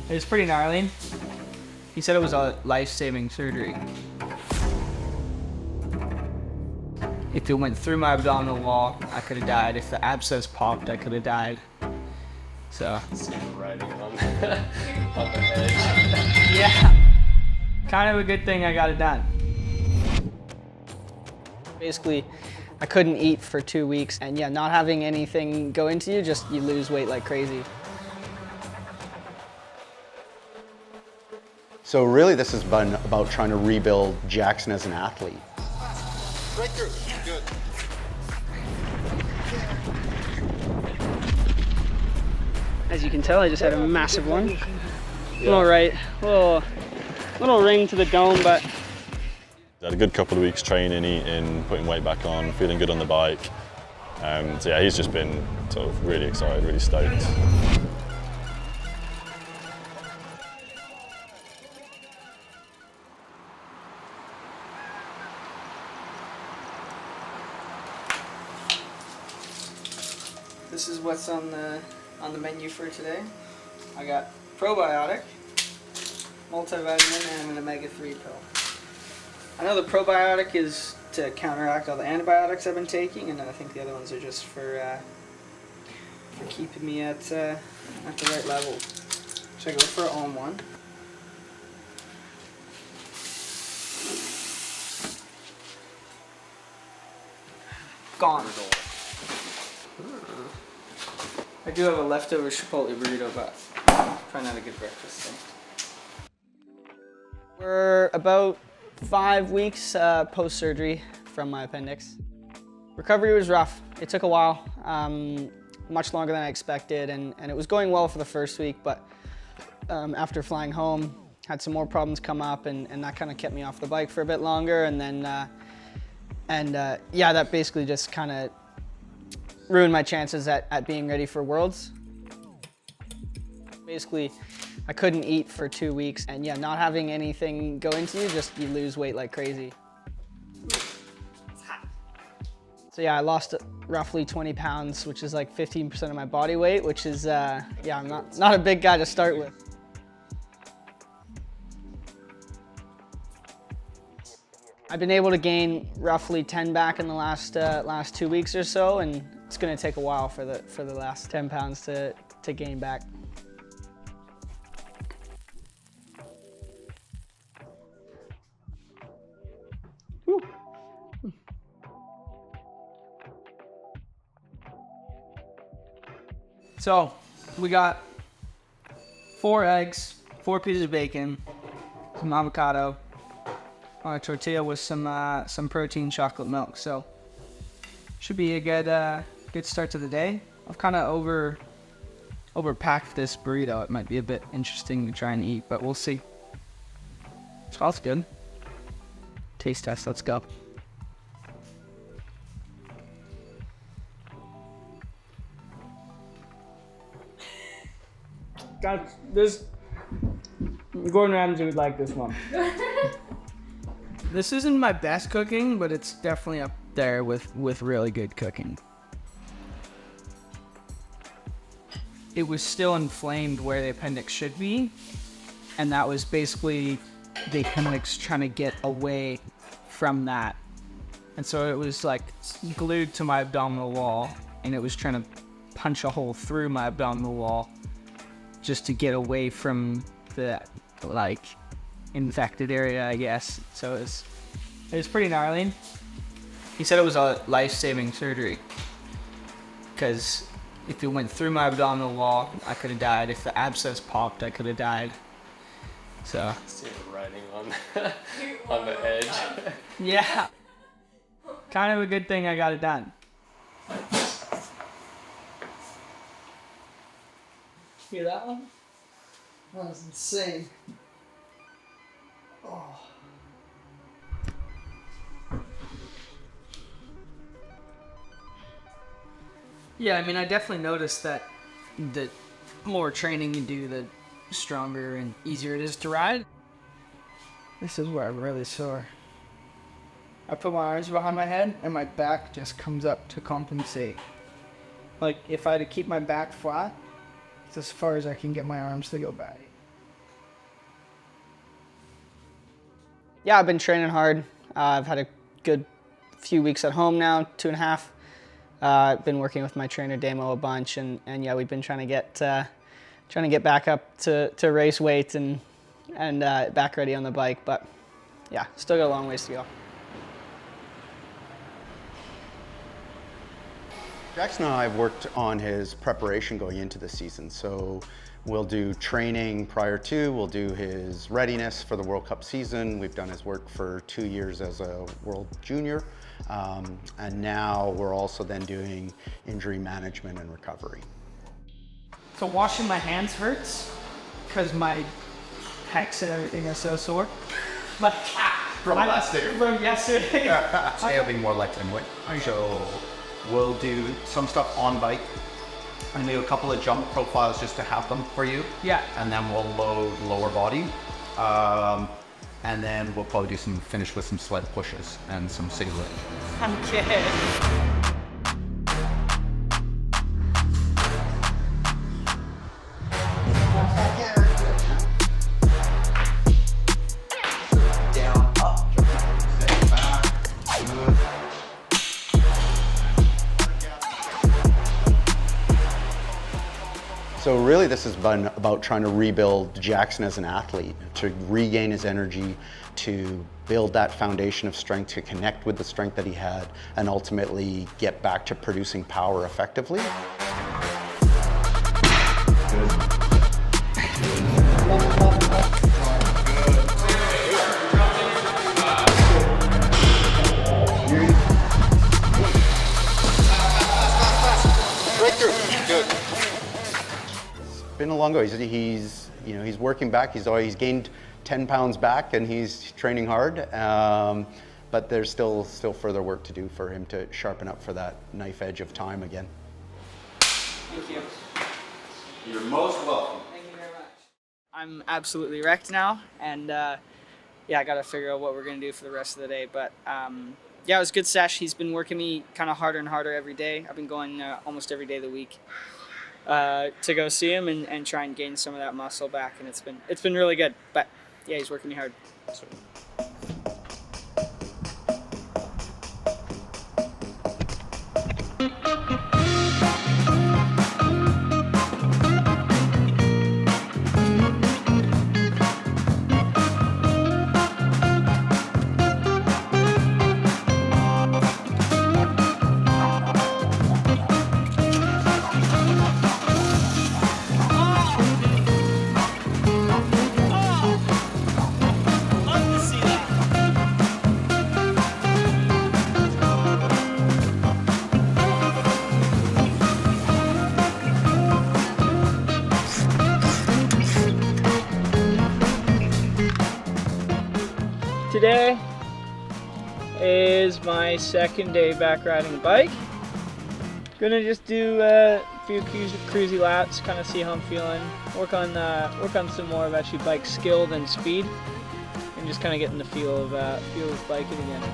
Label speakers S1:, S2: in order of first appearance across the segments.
S1: It was pretty gnarly. He said it was a life-saving surgery. If it went through my abdominal wall, I could have died. If the abscess popped, I could have died. So.
S2: See the writing on the edge.
S1: Yeah. Kind of a good thing I got it done.
S3: Basically, I couldn't eat for 2 weeks, and yeah, not having anything go into you, just you lose weight like crazy.
S4: So really this has been about trying to rebuild Jackson as an athlete.
S2: Right through. Good.
S3: As you can tell, I just had a massive one. All right, little ring to the dome, but
S5: Had a good couple of weeks training, eating, putting weight back on, feeling good on the bike. So yeah, he's just been sort of really excited, really stoked.
S3: this is what's on the menu for today. I got probiotic, multivitamin, and an omega-3 pill. I know the probiotic is to counteract all the antibiotics I've been taking, and I think the other ones are just for keeping me at the right level. So I go for all in one. Gone. I do have a leftover Chipotle burrito, but try not to get breakfast thing. We're about 5 weeks post-surgery from my appendix. Recovery was rough. It took a while, much longer than I expected, and it was going well for the first week, but after flying home, had some more problems come up, and that kind of kept me off the bike for a bit longer, and then, yeah, that basically just kind of ruined my chances at being ready for Worlds. Basically, I couldn't eat for 2 weeks, and yeah, not having anything go into you, just you lose weight like crazy. So yeah, I lost roughly 20 pounds, which is like 15% of my body weight, which is, yeah, I'm not a big guy to start with. I've been able to gain roughly 10 back in the last 2 weeks or so, and it's going to take a while for the last 10 pounds to gain back. Woo.
S1: So, we got 4 eggs, 4 pieces of bacon, some avocado, on a tortilla with some protein chocolate milk. So, should be a good start to the day. I've kind of overpacked this burrito. It might be a bit interesting to try and eat, but we'll see. Smells good. Taste test, let's go. God, Gordon Ramsay would like this one. This isn't my best cooking, but it's definitely up there with really good cooking. It was still inflamed where the appendix should be, and that was basically the appendix trying to get away from that. And so it was like glued to my abdominal wall, and it was trying to punch a hole through my abdominal wall just to get away from the like infected area, I guess. So it was pretty gnarly. He said it was a life-saving surgery because if it went through my abdominal wall, I could have died. If the abscess popped, I could have died. So.
S2: See the writing on the edge.
S1: Yeah. Kind of a good thing I got it done. Hear that one? That was insane. Oh. Yeah, I mean, I definitely noticed that the more training you do, the stronger and easier it is to ride. This is where I'm really sore. I put my arms behind my head and my back just comes up to compensate. Like, if I had to keep my back flat, it's as far as I can get my arms to go back.
S3: yeah, I've been training hard. I've had a good few weeks at home now, 2.5. I've been working with my trainer Damo a bunch, and yeah, we've been trying to get back up to race weight and back ready on the bike. But yeah, still got a long ways to go.
S4: Jackson and I have worked on his preparation going into the season. So we'll do training prior to, we'll do his readiness for the World Cup season. We've done his work for 2 years as a World Junior. And now we're also then doing injury management and recovery.
S1: So washing my hands hurts because my pecs and everything are so sore. But
S6: From last day.
S1: From yesterday.
S6: Today will be more light and weight. So we'll do some stuff on bike and do a couple of jump profiles just to have them for you.
S1: Yeah.
S6: And then we'll load lower body. And then we'll probably finish with some sled pushes and some single leg.
S1: Okay.
S6: Down, up, stay back, good.
S4: So really this has been about trying to rebuild Jackson as an athlete, to regain his energy, to build that foundation of strength, to connect with the strength that he had, and ultimately get back to producing power effectively. Been a long go. He's working back. He's gained 10 pounds back, and he's training hard. But there's still further work to do for him to sharpen up for that knife edge of time again.
S1: Thank you.
S6: You're most welcome.
S1: Thank you very much. I'm absolutely wrecked now, and yeah, I got to figure out what we're gonna do for the rest of the day. But yeah, it was a good sesh. He's been working me kind of harder and harder every day. I've been going almost every day of the week to go see him and try and gain some of that muscle back, and it's been really good. But yeah, he's working me hard. Today is my second day back riding a bike. Gonna just do a few cruisy laps, kind of see how I'm feeling. Work on some more of actually bike skill than speed, and just kind of getting the feel of biking again.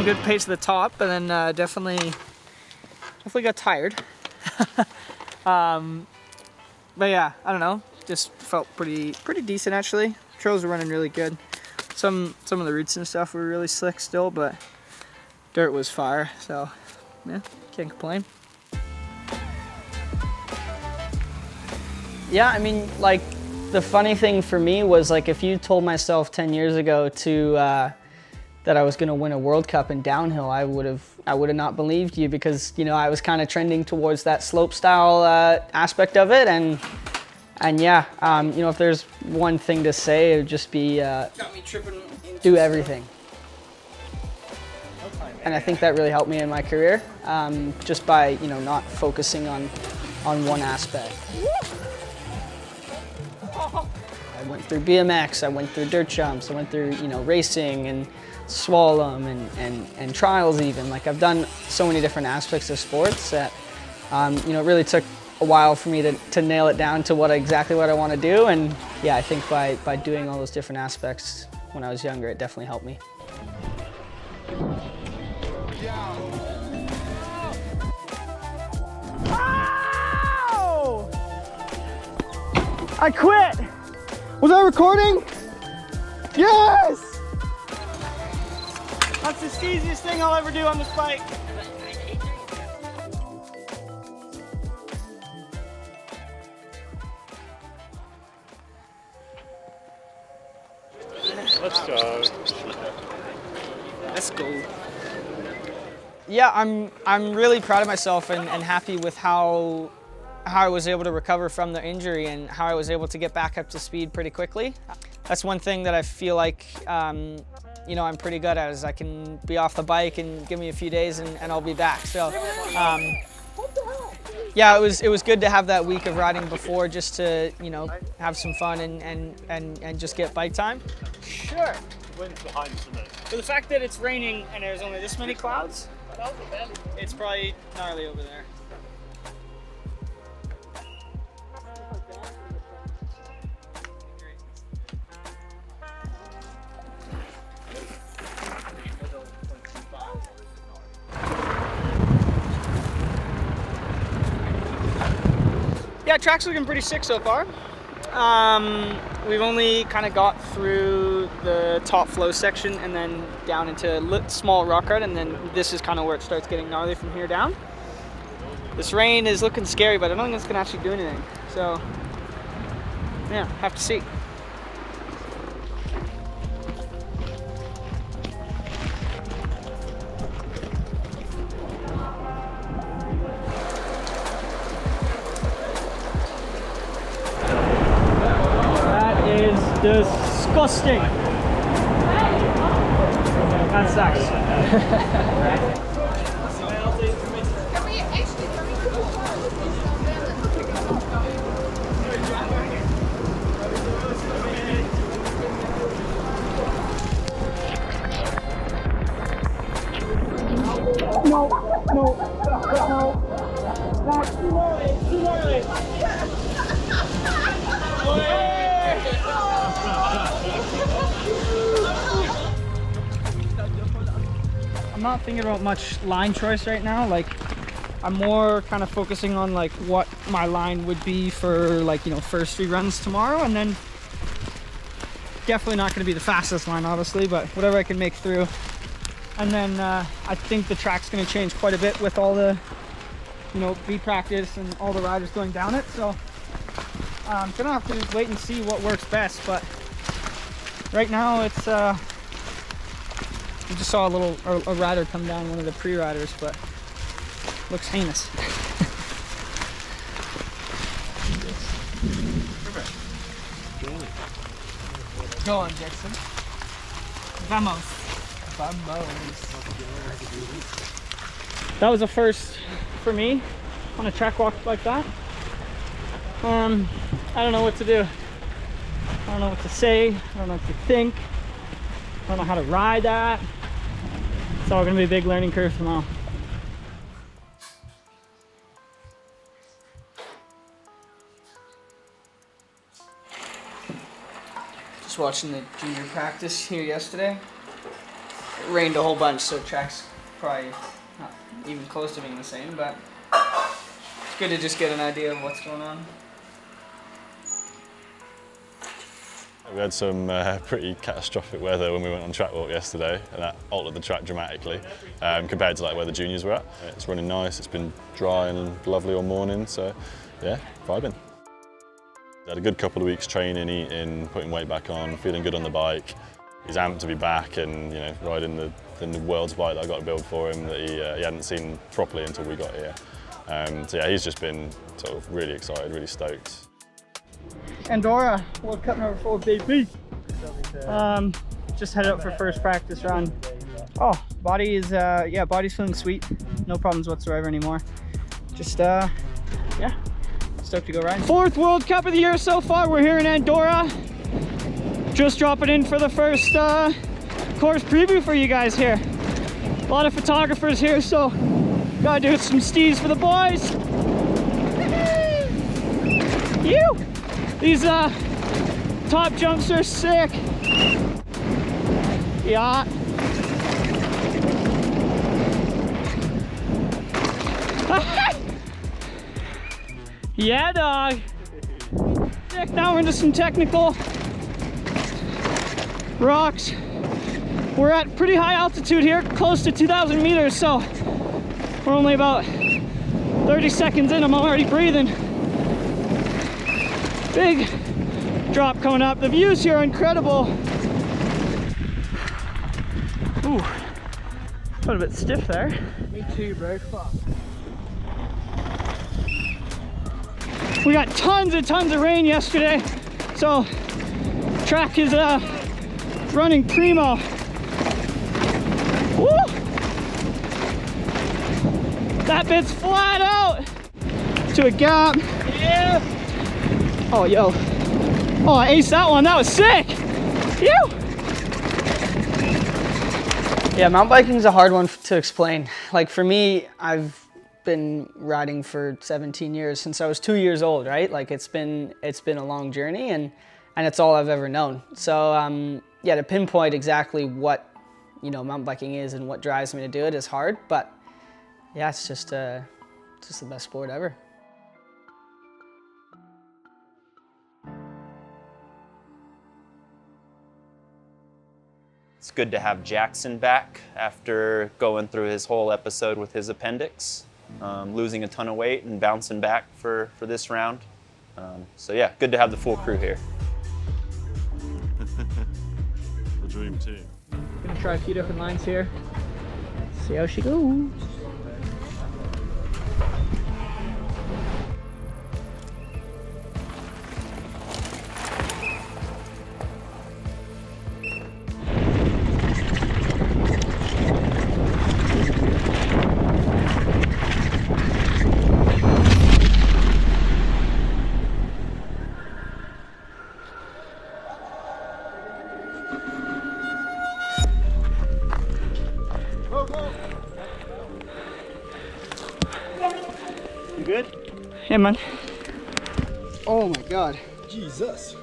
S1: Good pace to the top, but then definitely got tired.
S3: But yeah, I don't know. Just felt pretty decent actually. Trails were running really good. Some of the routes and stuff were really slick still, but dirt was fire. So yeah, can't complain. Yeah, I mean, like the funny thing for me was like if you told myself 10 years ago that I was going to win a World Cup in downhill, I would have not believed you, because you know I was kind of trending towards that slope style aspect of it, and yeah, you know, if there's one thing to say, it would just be do everything. And I think that really helped me in my career, just by, you know, not focusing on one aspect. I went through BMX, I went through dirt jumps, I went through, you know, racing and slalom and trials even. Like I've done so many different aspects of sports that, you know, it really took a while for me to nail it down to exactly what I want to do. And yeah, I think by doing all those different aspects when I was younger, it definitely helped me. Ow! I quit! Was I recording? Yes! That's the easiest thing I'll ever do on this bike.
S2: Let's go.
S3: Let's go. Yeah, I'm really proud of myself and happy with how I was able to recover from the injury and how I was able to get back up to speed pretty quickly. That's one thing that I feel like you know, I'm pretty good at, is I can be off the bike and give me a few days and I'll be back. So yeah, it was good to have that week of riding before, just to, you know, have some fun and just get bike time. Sure.
S2: Wind's behind us, isn't it?
S3: For the fact that it's raining and there's only this many clouds, it's probably gnarly over there. Yeah, track's looking pretty sick so far. We've only kind of got through the top flow section and then down into a small rock cut, and then this is kind of where it starts getting gnarly from here down. This rain is looking scary, but I don't think it's gonna actually do anything. So, yeah, have to see. Disgusting. That sucks. No. That's too early. I'm not thinking about much line choice right now. Like, I'm more kind of focusing on like what my line would be for, like, you know, first 3 runs tomorrow, and then definitely not going to be the fastest line, obviously, but whatever I can make through. And then I think the track's going to change quite a bit with all the, you know, beat practice and all the riders going down it. So I'm gonna have to wait and see what works best. But right now, it's we just saw a rider come down, one of the pre-riders, but looks heinous. Go on, Jackson. Vamos. That was a first for me on a track walk like that. I don't know what to do. I don't know what to say. I don't know what to think. I don't know how to ride that. It's all gonna be a big learning curve tomorrow. Just watching the junior practice here yesterday. It rained a whole bunch, so track's probably not even close to being the same, but it's good to just get an idea of what's going on.
S5: We had some pretty catastrophic weather when we went on track walk yesterday, and that altered the track dramatically compared to like where the juniors were at. It's running nice, it's been dry and lovely all morning, so yeah, vibing. Had a good couple of weeks training, eating, putting weight back on, feeling good on the bike. He's amped to be back and riding the world's bike that I got to build for him that he hadn't seen properly until we got here. So yeah, he's just been sort of really excited, really stoked.
S3: Andorra, World Cup number 4, baby. Just headed up for first practice run. Oh, body is, yeah, body's feeling sweet. No problems whatsoever anymore. Just, yeah, stoked to go riding. 4th World Cup of the year so far. We're here in Andorra. Just dropping in for the first course preview for you guys here. A lot of photographers here, so gotta do some stees for the boys. You! These top jumps are sick. Yeah. Yeah, dog. Sick. Now we're into some technical rocks. We're at pretty high altitude here, close to 2,000 meters, so we're only about 30 seconds in. I'm already breathing. Big drop coming up. The views here are incredible. Ooh, got a bit stiff there. Me too, bro. We got tons of rain yesterday, so track is running primo. Woo! That bit's flat out to a gap. Yeah. Oh, yo. Oh, I aced that one. That was sick. Phew. Yeah, mountain biking is a hard one to explain. Like for me, I've been riding for 17 years since I was 2 years old, right? Like it's been a long journey, and it's all I've ever known. So yeah, to pinpoint exactly what mountain biking is and what drives me to do it is hard, but yeah, it's just the best sport ever.
S7: It's good to have Jackson back after going through his whole episode with his appendix, losing a ton of weight and bouncing back for this round. So yeah, good to have the full crew here.
S5: The dream team.
S3: Gonna try a few different lines here. See how she goes.
S8: You good?
S3: Yeah, man.
S8: Oh my god.
S2: Jesus.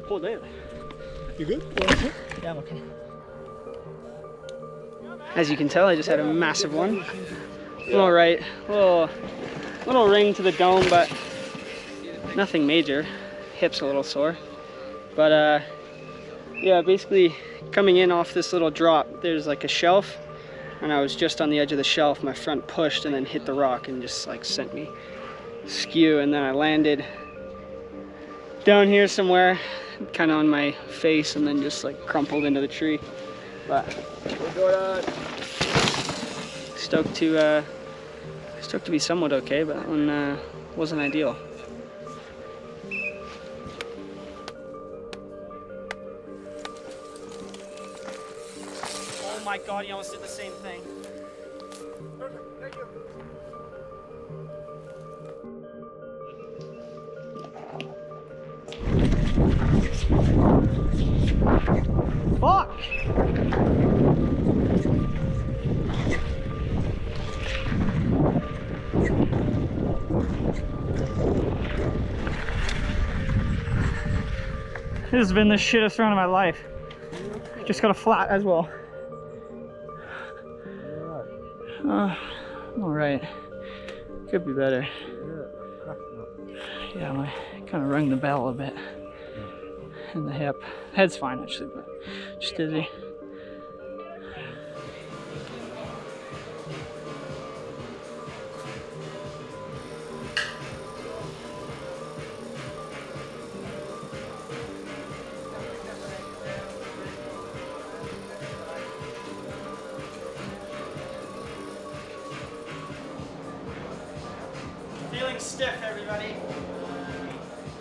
S8: Hold on. You good?
S3: Yeah, I'm okay. As you can tell, I just had a massive one. I'm all right. Little ring to the dome, but nothing major. Hip's a little sore. But yeah, basically coming in off this little drop, there's like a shelf, and I was just on the edge of the shelf. My front pushed and then hit the rock and just like sent me skew, and then I landed down here somewhere, kind of on my face, and then just like crumpled into the tree. But stoked to be somewhat okay, but that one wasn't ideal. Oh my god, you almost did the same thing. Fuck! This has been the shittest run of my life. Just got a flat as well. Alright. Could be better. Yeah, I kind of rang the bell a bit. and the hip. Head's fine actually, but just dizzy. Feeling stiff, everybody.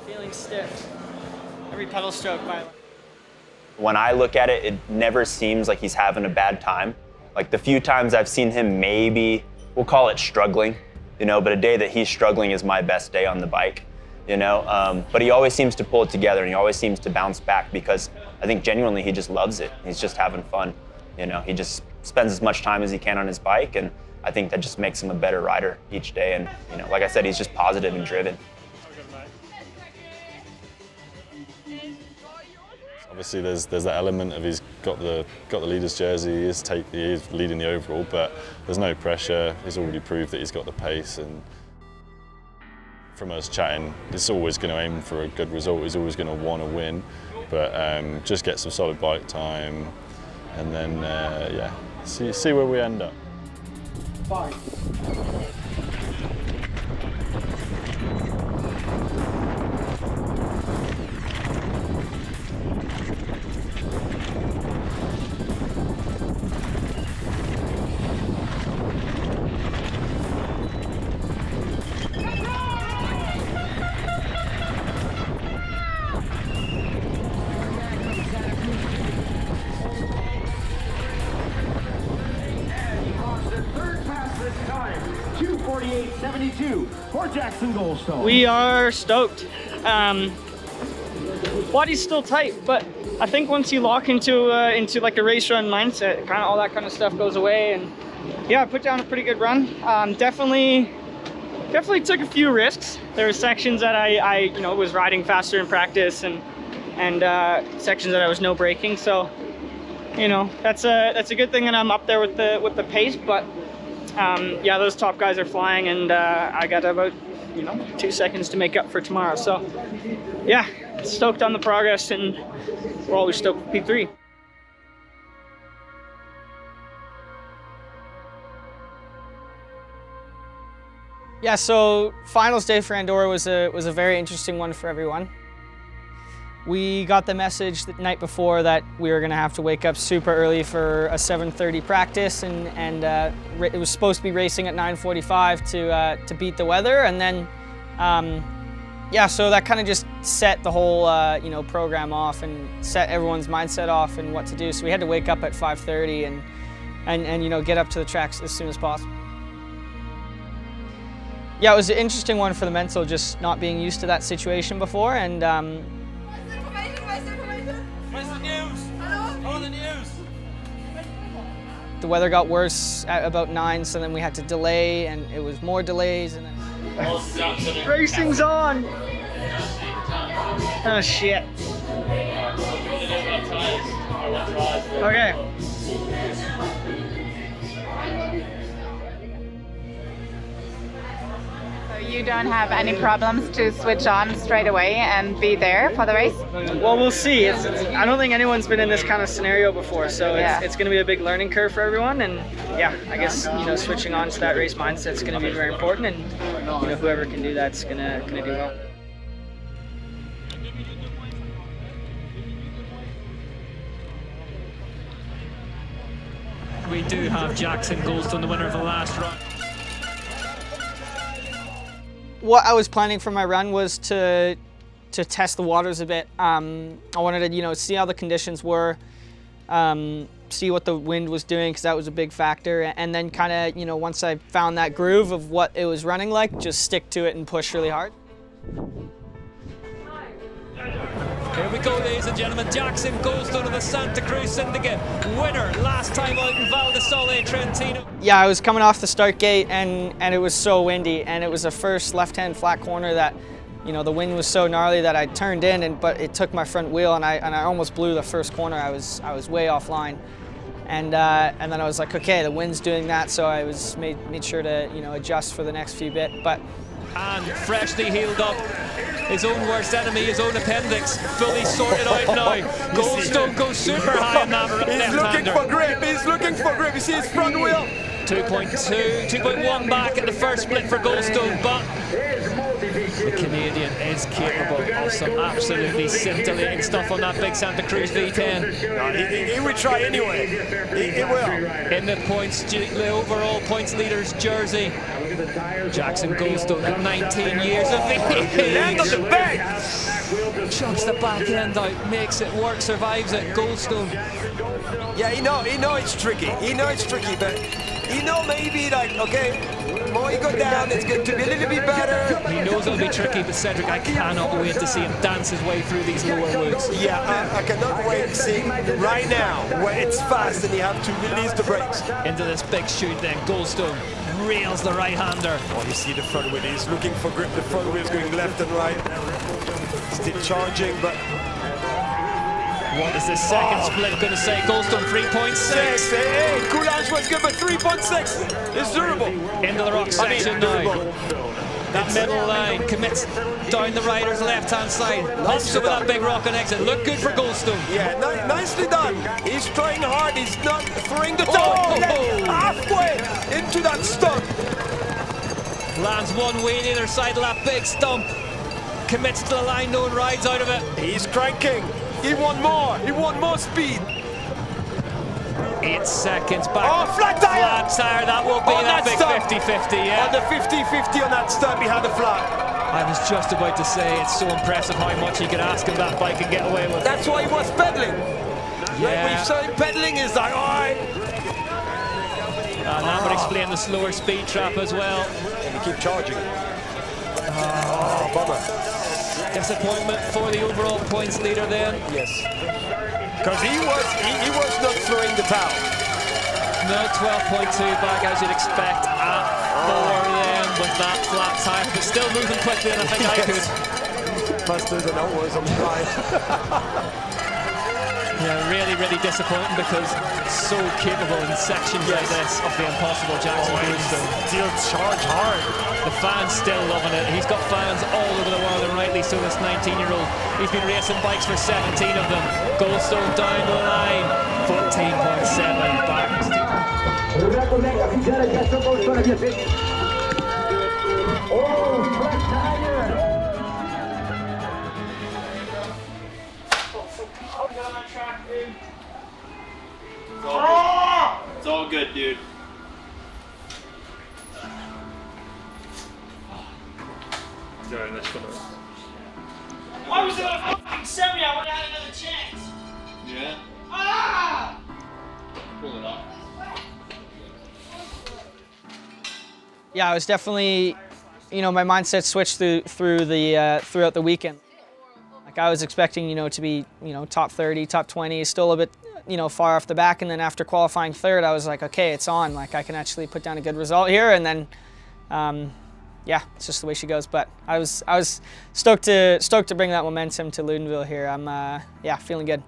S3: Feeling stiff. Every pedal stroke, by the way.
S7: When I look at it, it never seems like he's having a bad time. Like the few times I've seen him maybe, we'll call it struggling, you know, but a day that he's struggling is my best day on the bike, you know? But he always seems to pull it together and he always seems to bounce back because I think genuinely he just loves it. He's just having fun, you know? He just spends as much time as he can on his bike, and I think that just makes him a better rider each day. And, you know, like I said, he's just positive and driven.
S5: Obviously, there's that element of he's got the leader's jersey, he is leading the overall, but there's no pressure. He's already proved that he's got the pace, and from us chatting, it's always going to aim for a good result. He's always going to want to win, but just get some solid bike time, and then yeah, see where we end up.
S8: 5. For Jackson Goldstone.
S3: We are stoked. Body's still tight, but I think once you lock into like a race run mindset, kind of all that kind of stuff goes away. And yeah, I put down a pretty good run. Definitely took a few risks. There were sections that I you know, was riding faster in practice, and sections that I was no braking. So you know, that's a good thing that I'm up there with the pace, but. Yeah, those top guys are flying, and I got about, you know, 2 seconds to make up for tomorrow. So, yeah, stoked on the progress, and we're always stoked with P3. Yeah, so finals day for Andorra was a very interesting one for everyone. We got the message the night before that we were going to have to wake up super early for a 7:30 practice, and it was supposed to be racing at 9:45 to beat the weather, and then yeah, so that kind of just set the whole you know, program off and set everyone's mindset off and what to do. So we had to wake up at 5:30 and you know, get up to the tracks as soon as possible. Yeah, it was an interesting one for the mental, just not being used to that situation before, and the weather got worse at about 9, so then we had to delay, and it was more delays, and then racing's on. Oh shit. Okay.
S9: You don't have any problems to switch on straight away and be there for the race?
S3: Well, we'll see. I don't think anyone's been in this kind of scenario before, so it's going to be a big learning curve for everyone. And yeah, I guess, you know, switching on to that race mindset is going to be very important, and you know, whoever can do that's going to do well.
S10: We do have Jackson Goldstone, the winner of the last run.
S3: What I was planning for my run was to test the waters a bit. I wanted to, you know, see how the conditions were, see what the wind was doing, because that was a big factor, and then kind of, you know, once I found that groove of what it was running like, just stick to it and push really hard.
S10: Here we go, ladies and gentlemen. Jackson Goldstone of the Santa Cruz Syndicate, winner last time out in Val Di Sole, Trentino.
S3: Yeah, I was coming off the start gate, and it was so windy, and it was the first left-hand flat corner that, you know, the wind was so gnarly that I turned in, but it took my front wheel, and I almost blew the first corner. I was way offline, and then I was like, okay, the wind's doing that, so I made sure to, you know, adjust for the next few bit, but.
S10: And freshly healed up. his own worst enemy, his own appendix, fully sorted out now. Goldstone goes super high in that left-hander.
S11: He's looking for grip. You see his front wheel?
S10: 2.1 back at the first split for Goldstone, but the Canadian is capable of some absolutely scintillating stuff on that big Santa Cruz V10.
S11: He would try anyway. He will.
S10: In the points, the overall points leader's jersey, Jackson Goldstone, 19 years of age.
S11: End of the bank.
S10: Chucks the back end out, makes it work, survives it. Goldstone.
S11: Yeah, he know it's tricky. He know it's tricky, but he know maybe like, okay, more you go down, it's going to be a little bit better.
S10: He knows it'll be tricky, but Cedric, I cannot wait to see him dance his way through these lower woods.
S11: Yeah, I cannot wait to see right now where it's fast and you have to release the brakes.
S10: Into this big shoot then, Goldstone rails the right-hander.
S11: Oh, you see the front wheel, he's looking for grip, the front wheel is going left and right. Still charging, but...
S10: What is this second split going to say? Goldstone 3.6.
S11: Hey, Coulage was good, but 3.6 is durable.
S10: Into the rock section now. That middle line commits down the rider's left-hand side. Hops over that big rock and exit. Look good for Goldstone.
S11: Yeah, nicely done. He's trying hard. He's not throwing the toe. Halfway into that stump.
S10: Lands one way the other side of that big stump. Commits to the line, no one rides out of it.
S11: He's cranking. He want more. He want more speed.
S10: 8 seconds back.
S11: Oh, flat tire!
S10: Flat tire, that will be that big 50-50, yeah.
S11: On the 50-50 on that stump, he had a flat.
S10: I was just about to say, it's so impressive how much he could ask of that bike and get away with.
S11: That's why he was pedaling.
S10: Yeah.
S11: Like we've seen pedaling, is like, all right.
S10: And that would explain the slower speed trap as well.
S11: And you keep charging. Oh, bummer.
S10: Disappointment for the overall points leader then.
S11: Yes. Because he was not throwing the towel.
S10: No, 12.2 back as you'd expect at 4 then with that flat tire, but still moving quickly and I think I could.
S11: Faster than I was on the ride.
S10: Yeah, really, really disappointing because so capable in sections like this of the impossible Jackson Goldstone.
S11: Still charge hard.
S10: The fans still loving it. He's got fans all over the world, and rightly so, this 19-year-old. He's been racing bikes for 17 of them. Goldstone down the line, 14.7 back.
S7: It's all good, dude.
S2: Sorry, let's go.
S3: Why was it a fucking semi? I would have had another chance.
S2: Yeah.
S3: Ah!
S2: Pull it up.
S3: Yeah, I was definitely, you know, my mindset switched throughout the weekend. Like I was expecting, you know, to be, you know, top 30, top 20, still a bit, you know, far off the back. And then after qualifying third, I was like, okay, it's on. Like I can actually put down a good result here. And then, yeah, it's just the way she goes. But I was stoked to bring that momentum to Ludenville here. I'm, yeah, feeling good.